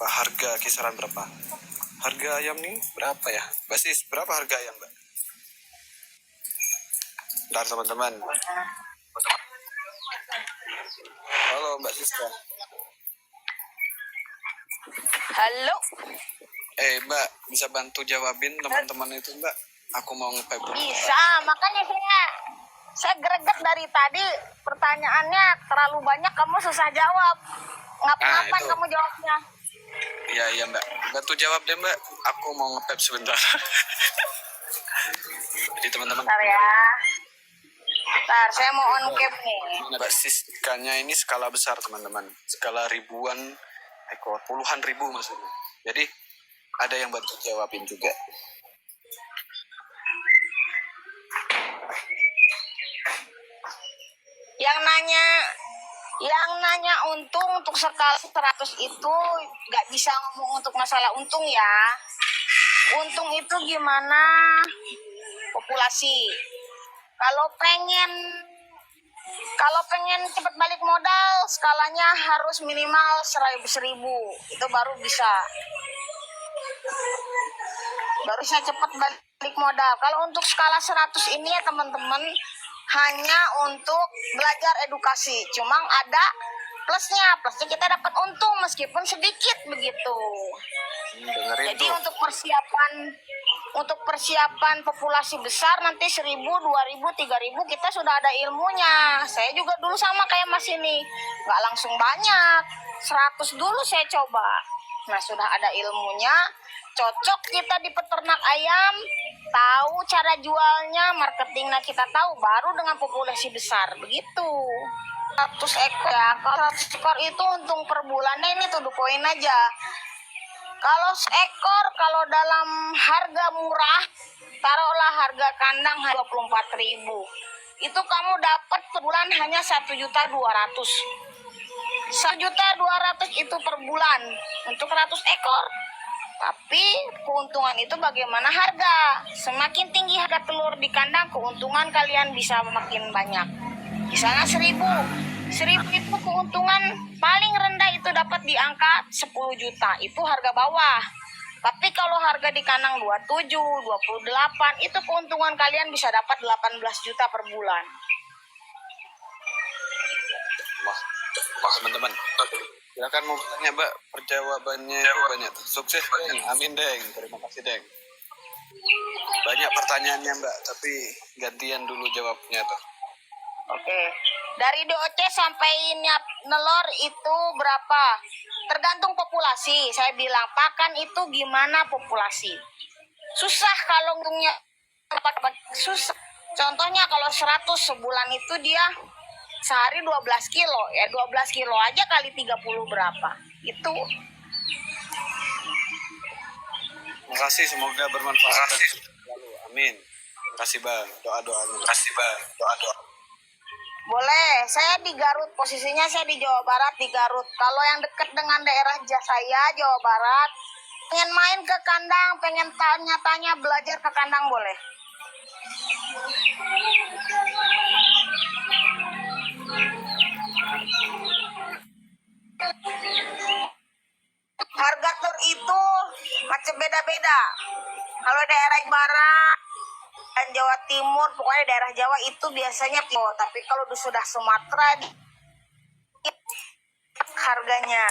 berapa? Harga kisaran berapa? Harga ayam nih berapa ya? Mbak Sis, berapa harga ayam, Mbak? Bentar teman-teman. Halo Mbak Siska. Halo. Mbak, bisa bantu jawabin teman-teman itu, Mbak? Aku mau nge-pep. Bisa, makanya saya greget dari tadi, pertanyaannya terlalu banyak, kamu susah jawab. Ngapa-ngapain kamu jawabnya? Iya Mbak, bantu jawab deh Mbak. Aku mau nge-pep sebentar. Jadi teman-teman. Bentar ya. Bentar, saya mau on cam nih. Mbak Siskanya ini skala besar teman-teman. Skala ribuan ekor, puluhan ribu maksudnya. Jadi ada yang bantu jawabin juga. Yang nanya untung untuk skala 100 itu nggak bisa ngomong untuk masalah untung ya. Untung itu gimana populasi. Kalau pengen cepat balik modal, skalanya harus minimal 1.000. Itu baru bisa cepat balik modal. Kalau untuk skala 100 ini ya teman-teman, hanya untuk belajar edukasi. Cuma ada plusnya kita dapat untung meskipun sedikit begitu. Jadi tuh. untuk persiapan populasi besar nanti 1.000, 2.000, 3.000 kita sudah ada ilmunya. Saya juga dulu sama kayak Mas ini, nggak langsung banyak, 100 dulu saya coba. Nah sudah ada ilmunya, cocok kita di peternak ayam, tahu cara jualnya, marketingnya kita tahu, baru dengan populasi besar begitu. 100 ekor ya, kalau 100 ekor itu untung per bulannya ini tuh poin aja. Kalau seekor, kalau dalam harga murah, taruhlah harga kandang 24.000. Itu kamu dapat per bulan hanya 1.200.000. 1.200.000 itu per bulan untuk 100 ekor. Tapi keuntungan itu bagaimana harga? Semakin tinggi harga telur di kandang, keuntungan kalian bisa makin banyak. Misalnya 1.000 itu keuntungan paling rendah itu dapat di angka 10 juta. Itu harga bawah. Tapi kalau harga di kandang 27, 28, itu keuntungan kalian bisa dapat 18 juta per bulan. Wah teman-teman, silakan mau bertanya Mbak, perjawabannya banyak. Sukses Deng, amin Deng, terima kasih Deng. Banyak pertanyaannya Mbak, tapi gantian dulu jawabnya tuh. Oke, dari DOC sampai nelor itu berapa? Tergantung populasi. Saya bilang pakan itu gimana populasi. Susah kalau untungnya susah. Contohnya kalau 100 sebulan itu dia sehari 12 kilo. Ya 12 kilo aja kali 30 berapa? Itu. Terima kasih, semoga bermanfaat. Amin. Terima kasih Bang, doa-doanya. Boleh, saya di Garut, posisinya saya di Jawa Barat di Garut. Kalau yang dekat dengan daerah saya, Jawa Barat, pengen main ke kandang, pengen tanya-tanya, belajar ke kandang boleh. Harga telur itu macam beda-beda. Kalau daerah barat dan Jawa Timur, pokoknya daerah Jawa itu biasanya tapi kalau sudah Sumatera harganya.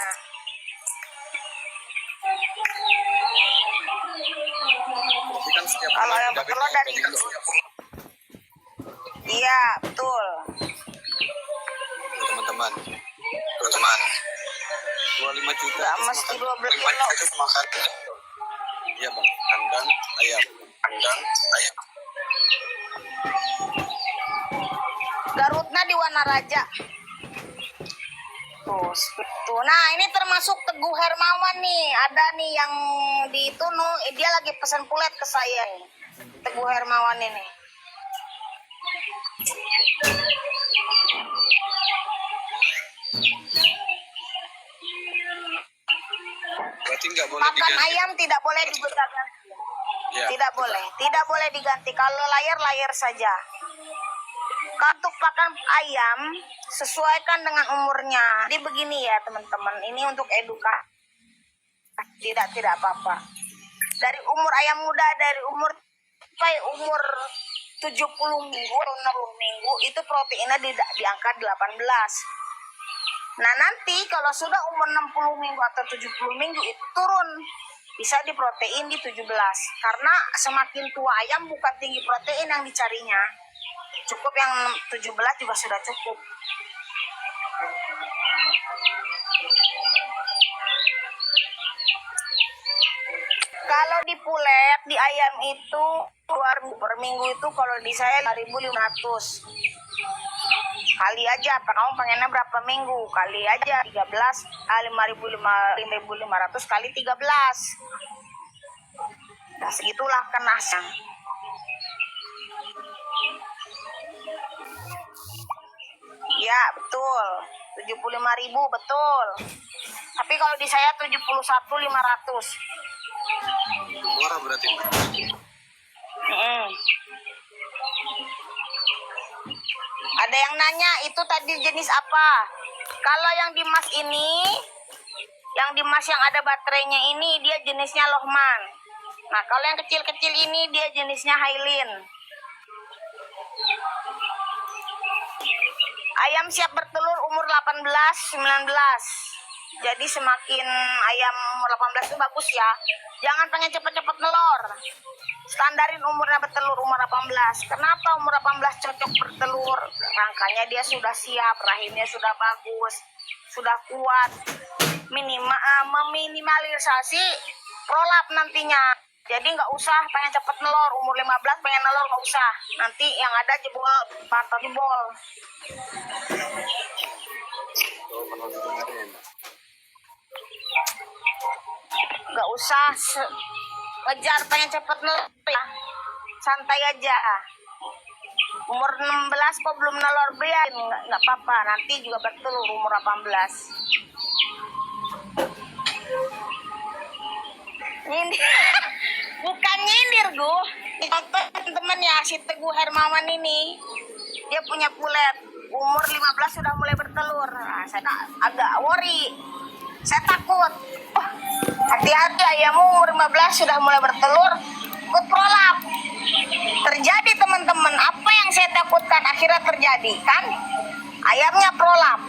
Kalau yang telur dari iya betul. Teman-teman 25 juta ya, mesti 12 kilo. Iya Bang, kandang ayam. Garutnya di Wanaraja. Tuh. Nah, ini termasuk Teguh Hermawan nih. Ada nih yang di itu dia lagi pesan pulet ke saya nih. Teguh Hermawan ini. Berarti nggak boleh pakan diganti. Ayam tidak boleh dibesarkan. Ya. Tidak boleh diganti. Kalau layar saja. Untuk pakan ayam sesuaikan dengan umurnya. Jadi begini ya teman-teman, ini untuk edukasi. Tidak apa-apa. Dari umur ayam muda, dari umur sampai umur 70 minggu atau 60 minggu itu proteinnya di angka 18. Nah nanti kalau sudah umur 60 minggu atau 70 minggu itu turun, bisa di protein di 17. Karena semakin tua ayam bukan tinggi protein yang dicarinya, cukup yang 17 juga sudah cukup. Kalau di pulet, di ayam itu per minggu itu kalau di saya 5.500. Kali aja, apa kamu pengennya berapa minggu? Kali aja 13, 5.500 kali 13. Nah segitulah kenasnya. Ya betul, 75.000 betul. Tapi kalau di saya 71.500. Murah berarti. Ada yang nanya itu tadi jenis apa? Kalau yang di Mas ini, yang di Mas yang ada baterainya ini dia jenisnya Lohman. Nah kalau yang kecil-kecil ini dia jenisnya Hailin. Ayam siap bertelur umur 18-19. Jadi semakin ayam umur 18 itu bagus ya. Jangan pengen cepet-cepet nelor. Standarin umurnya bertelur umur 18. Kenapa umur 18 cocok bertelur? Rangkanya dia sudah siap, rahimnya sudah bagus, sudah kuat. Meminimalisasi prolap nantinya. Jadi nggak usah pengen cepet nelor, umur 15 pengen nelor nggak usah. Nanti yang ada jebol, pantat jebol. Nggak usah ngejar pengen cepet nelor ya. Santai aja. Umur 16 kok belum nelor, biarin, nggak apa-apa. Nanti juga bertelur umur 18. Nyindir. Bukan nyindir gue. Contoh teman-teman ya, si Teguh Hermawan ini dia punya pulet umur 15 sudah mulai bertelur. Nah, saya agak worry, saya takut. Oh, hati-hati ayammu umur 15 sudah mulai bertelur ikut prolap. Terjadi teman-teman, apa yang saya takutkan akhirnya terjadi kan? Ayamnya prolap.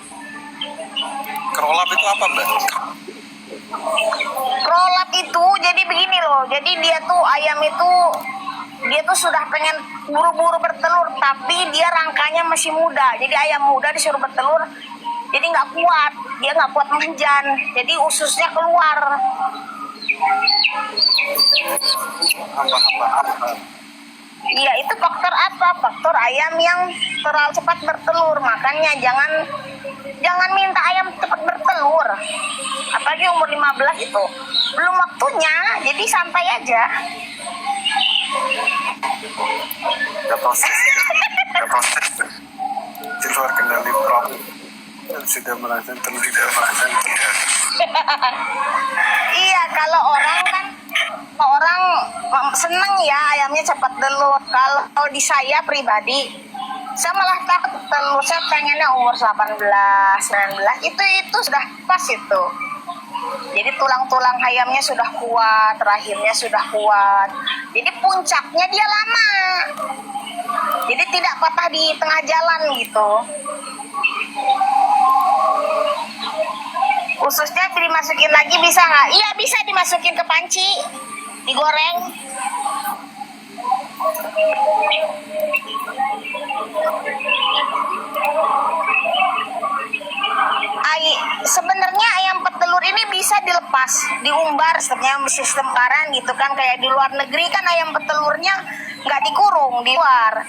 Prolap itu apa, Mbak? Prolap itu jadi begini loh. Jadi dia tuh ayam itu dia tuh sudah pengen buru-buru bertelur, tapi dia rangkanya masih muda. Jadi ayam muda disuruh bertelur, jadi nggak kuat. Dia nggak kuat menjan. Jadi ususnya keluar. Iya, itu faktor apa? Faktor ayam yang terlalu cepat bertelur. Makanya jangan minta ayam cepat bertelur. Apalagi umur 15 itu belum waktunya. Jadi santai aja. Gak proses. Di luar kendali prolap. Sudah merasa telur. Iya, kalau orang seneng ya ayamnya cepat telur. Kalau di saya pribadi, saya malah takut telur. Saya pengennya umur 18, 19 itu sudah pas itu. Jadi tulang-tulang ayamnya sudah kuat, rahimnya sudah kuat. Jadi puncaknya dia lama. Jadi tidak patah di tengah jalan gitu. Ususnya dimasukin lagi bisa nggak? Iya bisa dimasukin ke panci, digoreng. Sebenarnya ayam petelur ini bisa dilepas, diumbar, sistem paran gitu kan, kayak di luar negeri kan ayam petelurnya nggak dikurung di luar.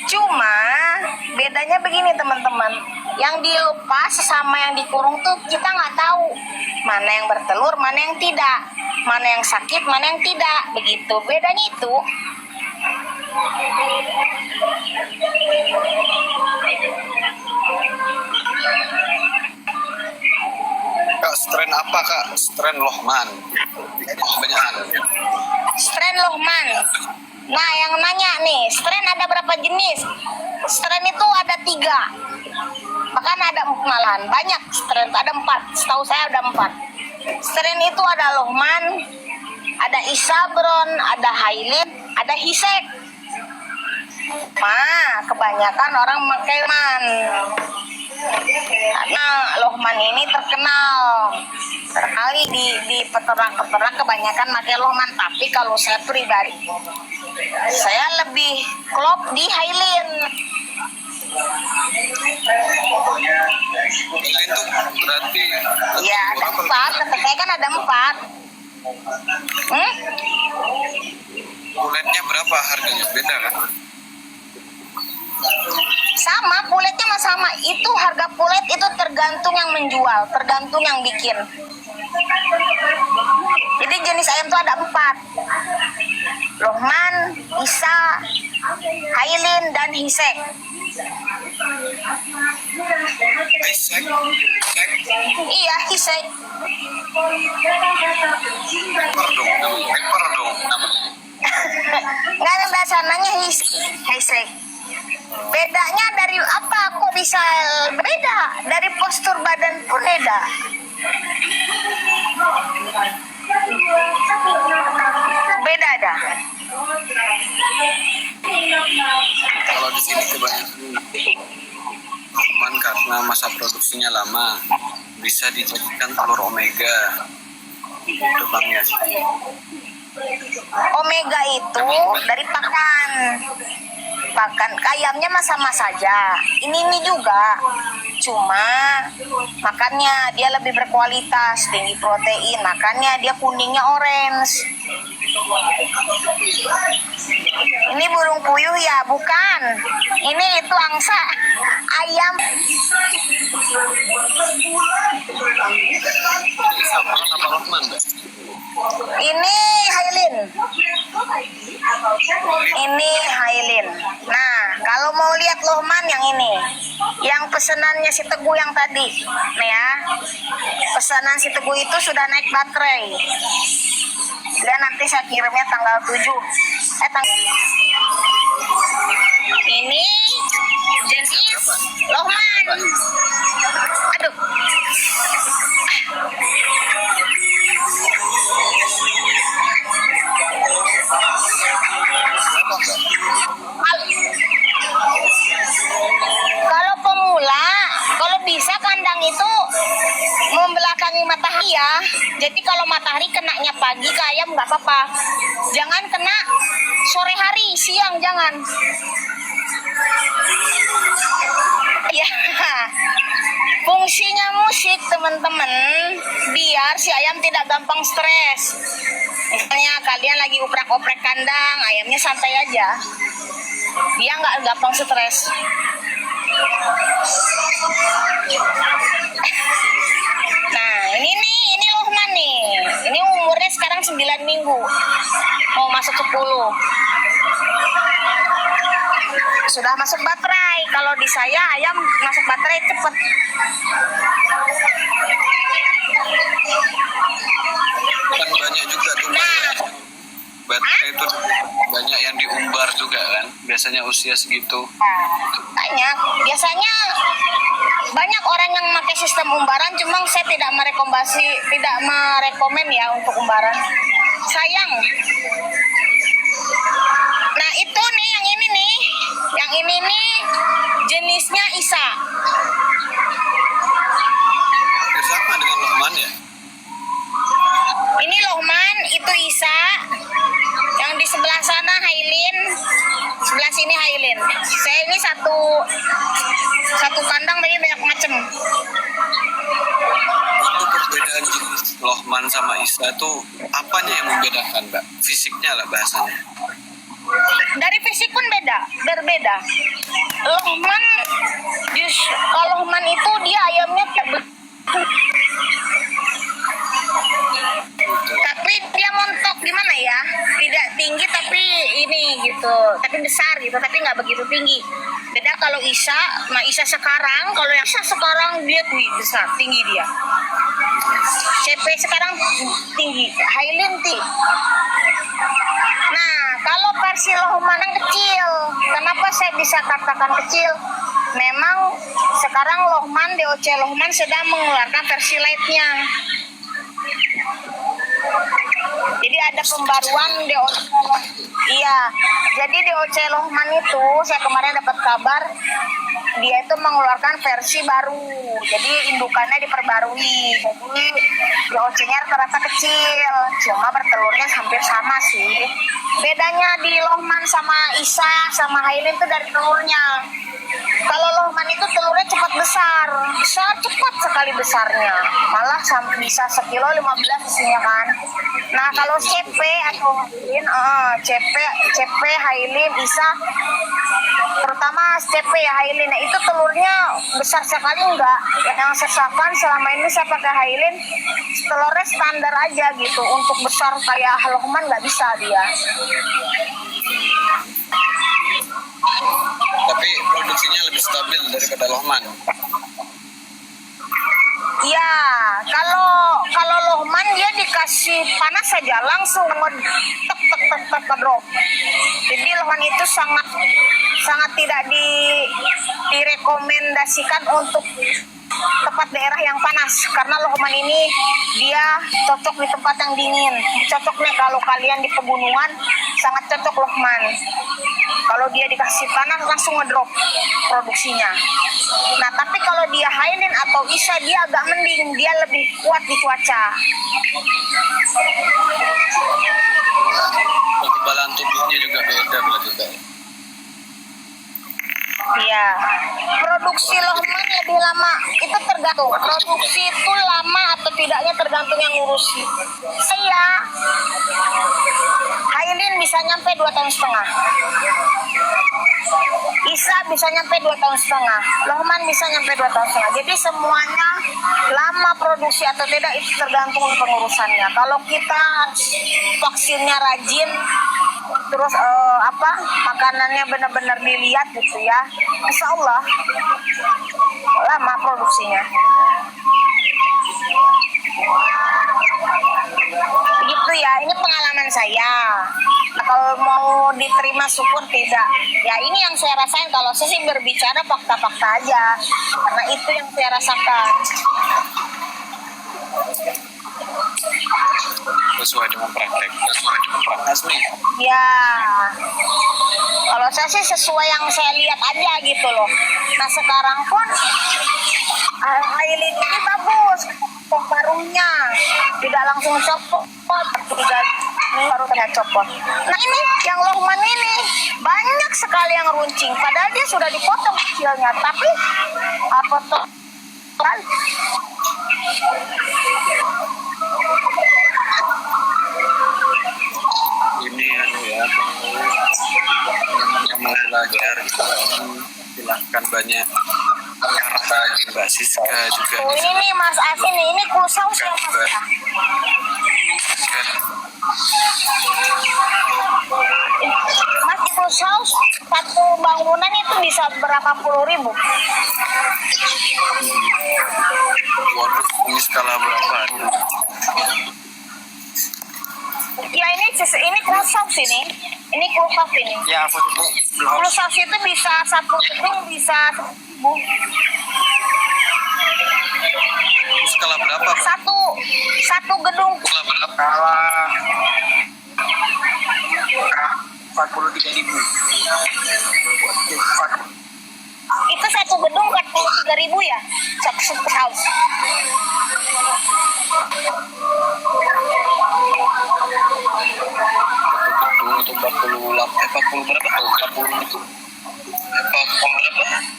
Cuma bedanya begini teman-teman, yang dilepas sama yang dikurung tuh kita nggak tahu mana yang bertelur, mana yang tidak, mana yang sakit, mana yang tidak, begitu bedanya itu. Kak, strain apa kak? Strain Lohman. Banyak. Strain Lohman. Nah, yang nanya nih, strain ada berapa jenis? Strain itu ada 3. Bahkan ada malahan banyak strain, ada 4. Setahu saya ada 4. Strain itu ada Lohman, ada Isabron, ada Hailin, ada Hisek. Nah, kebanyakan orang memakai Lohman. Karena Lohman ini terkenal sekali di peternak-peternak kebanyakan pakai Lohman. Tapi kalau saya pribadi, saya lebih klop di Hailin. Hailin tuh berarti Ya, ada 4. Kata saya kan ada 4. kuletnya berapa harganya? Beda kan? Sama, puletnya mah sama. Itu harga pulet itu tergantung yang menjual, tergantung yang bikin. Jadi jenis ayam tuh ada 4. Lohman, Isa, Hailin, dan Hisek. Hisek. Iya, Hisek. Ekor dong namanya. Ekor dong namanya. Nggak ada bahasanya Hisek. Bedanya dari apa? Kok bisa beda? Dari postur badan pun beda. Beda dah. Kalau di sini kebanyakan Lohman karena masa produksinya lama, bisa dijadikan telur omega. Itu Bang ya. Omega itu dari pakan. Pakan ayamnya mah sama saja. Ini juga. Cuma makannya dia lebih berkualitas, tinggi protein. Makanya dia kuningnya orange. Ini burung puyuh ya, bukan. Ini itu angsa ayam. Isabron apa Lohman, Mbak? Ini Hailin. Ini Hailin. Nah, kalau mau lihat Lohman yang ini, yang pesanannya si Teguh yang tadi, nih ya, pesanan si Teguh itu sudah naik baterai. Dan nanti saya kirimnya tanggal 7. Ini jenis Lohman. Aduh. Kalau pemula, kalau bisa kandang itu membelakangi matahari ya. Jadi kalau matahari kenanya pagi ke ayam nggak apa-apa. Jangan kena sore hari, siang jangan. Ya, fungsinya musik teman-teman biar si ayam tidak gampang stres. Misalnya kalian lagi oprek-oprek kandang, ayamnya santai aja. Dia nggak gampang stres. Nah, ini Lohman nih. Ini umurnya sekarang 9 minggu. Mau masuk 10. Sudah masuk baterai. Kalau di saya ayam masuk baterai cepet. Kan banyak juga tuh Mbak, Nah, ya. Baterai itu banyak yang diumbar juga kan. Biasanya usia segitu. banyak. Biasanya banyak orang yang pakai sistem umbaran, cuma saya tidak merekomen ya untuk umbaran. Sayang. Nah, itu nih yang ini nih. Yang ini nih jenisnya Isa. Hampir sama dengan Lohman ya. Ini Lohman, itu Isa. Yang di sebelah sana Hailin, sebelah sini Hailin. Saya ini satu kandang tapi banyak macam. Itu perbedaan jenis Lohman sama Isa tuh apanya yang membedakan, Mbak? Fisiknya lah bahasanya. Dari fisik pun berbeda. Lohman, kalau Lohman itu dia ayamnya tapi dia montok gimana ya, tidak tinggi tapi ini gitu, tapi besar gitu, tapi nggak begitu tinggi. Beda kalau Isa, nah Isa sekarang, kalau yang Isa sekarang dia besar, tinggi dia. CP sekarang tinggi, Hailin tinggi. Nah, kalau versi Lohman yang kecil, kenapa saya bisa katakan kecil? Memang sekarang Lohman, DOC Lohman sedang mengeluarkan versi lightnya. pembaruan DOC. Iya, jadi DOC Lohman itu saya kemarin dapat kabar dia itu mengeluarkan versi baru. Jadi indukannya diperbarui. Jadi DOC-nya terasa kecil, cuma bertelurnya hampir sama sih. Bedanya di Lohman sama Isa sama Hailin itu dari telurnya. Kalau Lohman itu telurnya cepat besar cepat sekali besarnya, malah sampai bisa 1,15 kilo isinya kan. Nah kalau CP atau Hailin, CP, Hailin, Isa, terutama CP ya Hailin, itu telurnya besar sekali enggak. Yang sesakan selama ini saya pakai Hailin, telurnya standar aja gitu. Untuk besar kayak Lohman nggak bisa dia. Tapi produksinya lebih stabil daripada Lohman. Iya, kalau Lohman dia dikasih panas saja langsung tek drop. Jadi Lohman itu sangat tidak direkomendasikan untuk tempat daerah yang panas, karena Lohman ini dia cocok di tempat yang dingin. Cocoknya kalau kalian di pegunungan sangat cocok Lohman. Kalau dia dikasih panas langsung ngedrop produksinya. Nah tapi kalau dia Hailin atau Isa dia agak mending, dia lebih kuat di cuaca. Kekebalan tubuhnya juga beda berarti Kak. Iya, produksi Lohman lebih lama, itu tergantung. Produksi itu lama atau tidaknya tergantung yang ngurusi. Saya Hailin bisa nyampe 2,5 tahun. Isa bisa nyampe 2,5 tahun. Lohman bisa nyampe 2,5 tahun. Jadi semuanya lama produksi atau tidak itu tergantung pengurusannya. Kalau kita vaksinnya rajin, terus makanannya benar-benar dilihat gitu ya, insya Allah lama produksinya. Begitu ya, ini pengalaman saya. Nah, kalau mau diterima syukur tidak. Ya ini yang saya rasain. Kalau saya sih berbicara fakta-fakta aja, karena itu yang saya rasakan. Sesuai dengan praktek. Asmi. Ya, kalau saya sih sesuai yang saya lihat aja gitu loh. Nah sekarang pun Hailin ini bagus, pembarunya tidak langsung copot, 3 baru terlihat copot. Nah ini yang Lohman ini banyak sekali yang runcing, padahal dia sudah dipotong kecilnya, tapi potong Ini ya, yang mau belajar silahkan banyak Mbak Siska juga. Oh ini nih Mas Asin nih, ini Clubhouse ya Mas ya. Mas di Clubhouse satu bangunan itu bisa berapa puluh ribu? Waduh, ini skala berapa? Ya ini Clubhouse ini. Ini Clubhouse ini. Ya aku tuh Clubhouse itu bisa satu gedung bisa 1.000. skala berapa? Pak? Satu gedung. Skala berapa? 43.000. Itu satu gedung 43.000 ya? Satu house. Itu 40 berapa?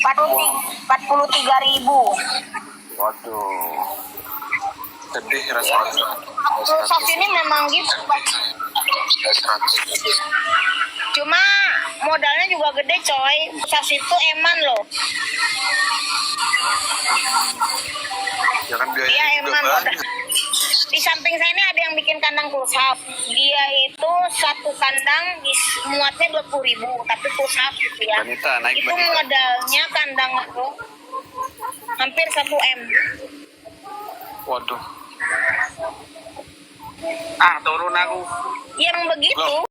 43.000. Waduh, sedih rasanya. Clubhouse ini memang gitu. Cuma modalnya juga gede coy. Clubhouse itu eman loh. Ya kan biaya Dia juga eman banyak. modal. Di samping saya ini ada yang bikin kandang Clubhouse. Dia itu satu kandang muatnya 20.000, tapi Clubhouse gitu ya. Banita, naik Itu Banita. modalnya kandang itu hampir 1 M. Waduh. Turun aku. Yang begitu